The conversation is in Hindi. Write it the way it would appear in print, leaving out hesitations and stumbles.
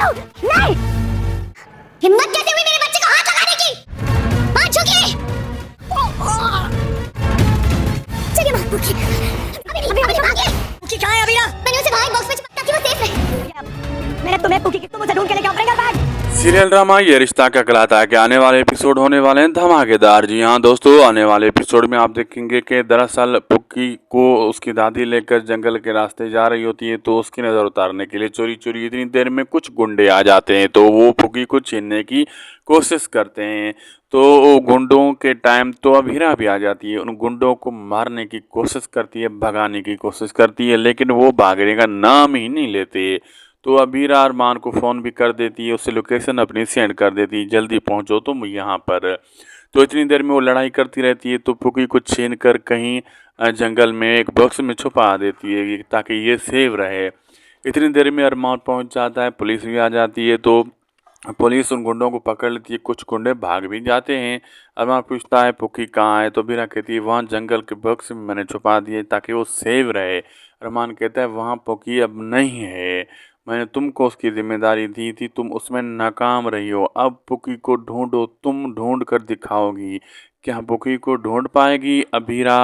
हूँ। नहीं, हिम्मत कैसे हुई मेरे बच्चे को हाथ लगाने की? मां झुकिए। चलिए मां, पुकी। अभी भागिए। पुकी कहाँ है अबीरा? मैंने उसे वहाँ एक बॉक्स में छिपा ताकि वो सेफ रहे। मैंने तुम्हें पुकी की, तुम उसे ढूंढ के लेके आओ ब्रिंगर बैग। सीरियल ड्रामा ये रिश्ता क्या कहलाता है के आने वाले एपिसोड होने वाले हैं धमाकेदार। जी हाँ दोस्तों, आने वाले एपिसोड में आप देखेंगे कि दरअसल पुक्की को उसकी दादी लेकर जंगल के रास्ते जा रही होती है, तो उसकी नज़र उतारने के लिए चोरी चोरी इतनी देर में कुछ गुंडे आ जाते हैं, तो वो पुक्की को छीनने की कोशिश करते हैं। तो गुंडों के टाइम तो अब हीरा भी आ जाती है, उन गुंडों को मारने की कोशिश करती है, भगाने की कोशिश करती है, लेकिन वो भागने का नाम ही नहीं लेते। तो अबीरा अरमान को फ़ोन भी कर देती है, उसे लोकेशन अपनी सेंड कर देती है, जल्दी पहुंचो तुम यहाँ पर। तो इतनी देर में वो लड़ाई करती रहती है, तो पुकी को छीन कर कहीं जंगल में एक बॉक्स में छुपा देती है ताकि ये सेव रहे। इतनी देर में अरमान पहुंच जाता है, पुलिस भी आ जाती है, तो पुलिस उन गुंडों को पकड़ लेती है, कुछ गुंडे भाग भी जाते हैं। अरमान पूछता है पुकी कहाँ है, तो बीरा कहती है वहाँ जंगल के बॉक्स में मैंने छुपा दिए ताकि वो सेव रहे। अरमान कहता है वहाँ पुकी अब नहीं है, मैंने तुमको उसकी जिम्मेदारी दी थी, तुम उसमें नाकाम रही हो, अब पुकी को ढूंढो, तुम ढूंढ कर दिखाओगी। क्या पुकी को ढूंढ पाएगी अबीरा?